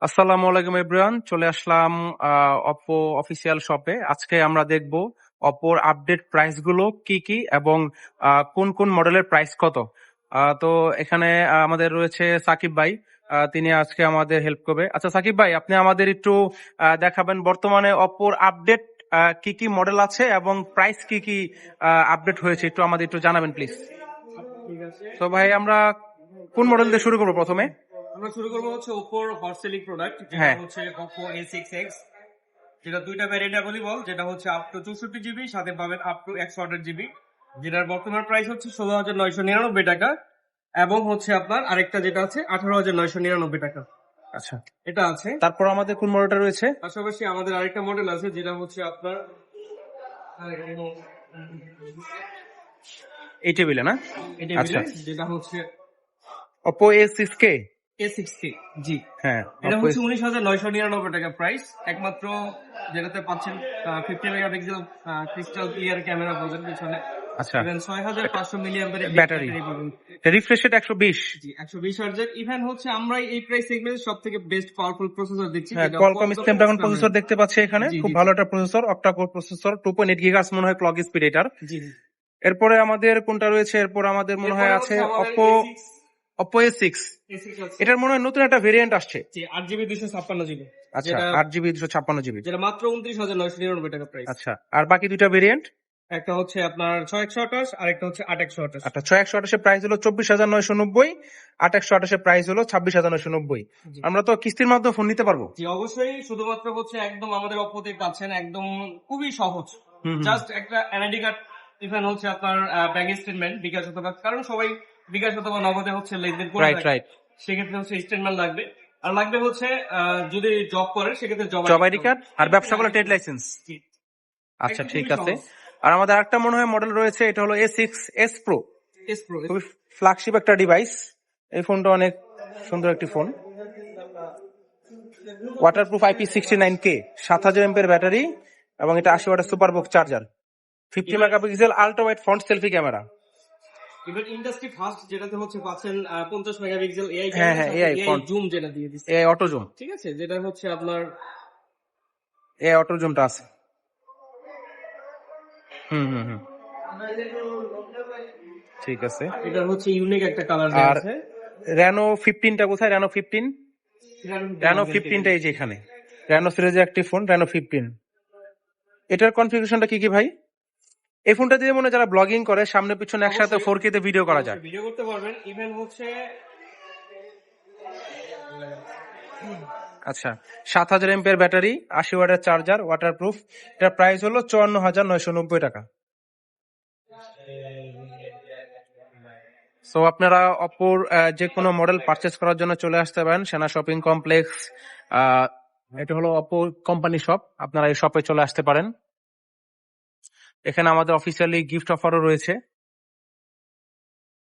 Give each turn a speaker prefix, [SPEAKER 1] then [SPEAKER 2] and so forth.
[SPEAKER 1] আসসালামু আলাইকুম এভরিওয়ান, চলে আসলাম অপো অফিসিয়াল শপে। আজকে আমরা দেখব অপোর আপডেট প্রাইস গুলো কি কি এবং কোন কোন মডেলের প্রাইস কত। তো এখানে আমাদের রয়েছে সাকিব ভাই, তিনি আজকে আমাদের হেল্প করবে। আচ্ছা সাকিব ভাই, আপনি আমাদের একটু দেখাবেন বর্তমানে অপোর আপডেট কি কি মডেল আছে এবং প্রাইস কি কি আপডেট হয়েছে, একটু আমাদের একটু জানাবেন প্লিজ।
[SPEAKER 2] ঠিক আছে,
[SPEAKER 1] তো ভাই আমরা কোন মডেল দিয়ে শুরু করবো প্রথমে?
[SPEAKER 2] আমরা শুরু করবো হচ্ছে ওপোর হট সেলিং প্রোডাক্ট, যেটা
[SPEAKER 1] হ্যাঁ।
[SPEAKER 2] হচ্ছে ওপো A6X, যেটা দুইটা ভ্যারিয়েন্ট অ্যাভেলেবল, যেটা হচ্ছে আপ টু 64 GB, সাথে পাবেন আপ টু 128 GB, যেটার বর্তমান প্রাইস হচ্ছে 16,999 টাকা, এবং হচ্ছে আপনার আরেকটা যেটা আছে 18,999 টাকা।
[SPEAKER 1] আচ্ছা,
[SPEAKER 2] এটা আছে।
[SPEAKER 1] তারপর আমাদের কোন মডেলটা রয়েছে?
[SPEAKER 2] পাশাপাশি আমাদের আরেকটা মডেল আছে, যেটা হচ্ছে আপনার
[SPEAKER 1] এই টেবিলে না?
[SPEAKER 2] এটা
[SPEAKER 1] আচ্ছা,
[SPEAKER 2] যেটা হচ্ছে
[SPEAKER 1] Oppo A6K।
[SPEAKER 2] A6K। জি,
[SPEAKER 1] হ্যাঁ,
[SPEAKER 2] এটা
[SPEAKER 1] Oppo
[SPEAKER 2] হচ্ছে 19,999 টাকা প্রাইস। একমাত্র যেটাতে পাচ্ছেন 50 মেগাপিক্সেল ক্রিস্টাল ক্লিয়ার ক্যামেরা পাবেন পিছনে,
[SPEAKER 1] আচ্ছা,
[SPEAKER 2] ইভেন 6,500 মিলিঅ্যাম্পিয়ারের
[SPEAKER 1] ব্যাটারি
[SPEAKER 2] পাবেন।
[SPEAKER 1] Refresh rate 120।
[SPEAKER 2] জি, 120 হার্জের। ইভেন হচ্ছে আমরা এই প্রাইস সেগমেন্টের সবথেকে বেস্ট পাওয়ারফুল প্রসেসর দিচ্ছি,
[SPEAKER 1] হ্যাঁ,
[SPEAKER 2] যেটা
[SPEAKER 1] Qualcomm
[SPEAKER 2] Qualcomm
[SPEAKER 1] Snapdragon
[SPEAKER 2] Snapdragon।
[SPEAKER 1] Processor দেখতে পাচ্ছি এখানে,
[SPEAKER 2] জি,
[SPEAKER 1] খুব
[SPEAKER 2] জি,
[SPEAKER 1] ভালো একটা processor, octa core processor, 2.8 gigahertz মনে হয় ক্লক স্পিড এটার।
[SPEAKER 2] জি, জি।
[SPEAKER 1] এরপরে আমাদের কোনটা রয়েছে? এরপর আমাদের মনে হয়
[SPEAKER 2] এরপরে
[SPEAKER 1] আছে
[SPEAKER 2] হচ্ছে আমাদের
[SPEAKER 1] Oppo A6।
[SPEAKER 2] A6 আছে।
[SPEAKER 1] এটার মনে হয় নতুন একটা ভেরিয়েন্ট আসছে।
[SPEAKER 2] জি, 8GB 256GB,
[SPEAKER 1] আচ্ছা,
[SPEAKER 2] যেটা
[SPEAKER 1] 8GB 256GB।
[SPEAKER 2] যেটা মাত্র 29,999 টাকা প্রাইস।
[SPEAKER 1] আচ্ছা, আর বাকি দুইটা ভেরিয়েন্ট?
[SPEAKER 2] একটা হচ্ছে আপনার 6128, আর একটা হচ্ছে 8128।
[SPEAKER 1] আচ্ছা, 6128 প্রাইস হলো 24,990, 8128 প্রাইস হলো 26,990।
[SPEAKER 2] জি।
[SPEAKER 1] আমরা তো কিস্তির মাধ্যমে ফোন নিতে পারবো?
[SPEAKER 2] জি, অবশ্যই। শুধুমাত্র হচ্ছে একদম আমাদের অপোতে পাচ্ছেন, একদম খুবই সহজ।
[SPEAKER 1] হুম, হুম।
[SPEAKER 2] জাস্ট একটা এনআইডি কার্ড, ইভেন হচ্ছে আপনার ব্যাংক স্টেটমেন্ট, বিকাশ অথবা, কারণ সবাই বিকাশ অথবা নগদে হচ্ছে লেনদেন করে
[SPEAKER 1] রাইট,
[SPEAKER 2] থাকে।
[SPEAKER 1] রাইট।
[SPEAKER 2] সেক্ষেত্রে হচ্ছে স্টেটমেন্ট লাগবে, আর লাগবে হচ্ছে যদি জব করে সেক্ষেত্রে
[SPEAKER 1] জব আইডি কার্ড, আর ব্যবসা করলে ট্রেড লাইসেন্স।
[SPEAKER 2] জি,
[SPEAKER 1] আচ্ছা,
[SPEAKER 2] একদম
[SPEAKER 1] ঠিক
[SPEAKER 2] খুবই
[SPEAKER 1] আছে।
[SPEAKER 2] সহজ।
[SPEAKER 1] আর আমাদের আরেকটা মনে হয় মডেল রয়েছে, এটা হলো A6s Pro।
[SPEAKER 2] S pro.
[SPEAKER 1] খুবই ফ্ল্যাগশিপ একটা ডিভাইস। এই ফোনটা অনেক সুন্দর একটি ফোন। ওয়াটারপ্রুফ IP69K, 7000 এমপিএর ব্যাটারি, এবং এটা 80 ওয়াটের super box charger, 50 megapixel ultra wide front selfie camera.
[SPEAKER 2] Even industry first, যেটাতে হচ্ছে পাচ্ছেন 50 মেগাপিক্সেল এআই
[SPEAKER 1] হ্যাঁ,
[SPEAKER 2] ক্যামেরা,
[SPEAKER 1] হ্যাঁ,
[SPEAKER 2] সাথে
[SPEAKER 1] এআই
[SPEAKER 2] এআই
[SPEAKER 1] ফ্রন্ট,
[SPEAKER 2] জুম যেটা দিয়ে দিচ্ছে।
[SPEAKER 1] এআই অটো জুম,
[SPEAKER 2] ঠিক আছে, যেটা হচ্ছে আপনার
[SPEAKER 1] এআই অটো জুমটা আছে। হুম, হুম, হুম, ঠিক আছে।
[SPEAKER 2] এটা হচ্ছে ইউনিক একটা কালার দেওয়া
[SPEAKER 1] আর
[SPEAKER 2] আছে।
[SPEAKER 1] রেনো 15টা কোথায়? রেনো 15টা এই যে এখানে। রেনো সিরিজের একটি ফোন, রেনো 15। এটার কনফিগারেশনটা কি কি ভাই? এই ফোনটা দিয়ে মনে হয় যারা ব্লগিং করে, সামনে পিছনে একসাথে 4K তে ভিডিও করা যায়।
[SPEAKER 2] ভিডিও করতে পারবেন। ইভেন হচ্ছে
[SPEAKER 1] আচ্ছা, 7000 এমপিএর ব্যাটারি, 80 ওয়াটের চার্জার, ওয়াটারপ্রুফ। এটার প্রাইস হলো 54,990 টাকা। সো আপনারা অপোর যে কোনো মডেল পারচেস করার জন্য চলে আসতে পারেন সেনা শপিং কমপ্লেক্স। এটা হলো অপো কোম্পানি শপ, আপনারা এই শপে চলে আসতে পারেন। এখানে আমাদের অফিসিয়ালি গিফট অফারও রয়েছে।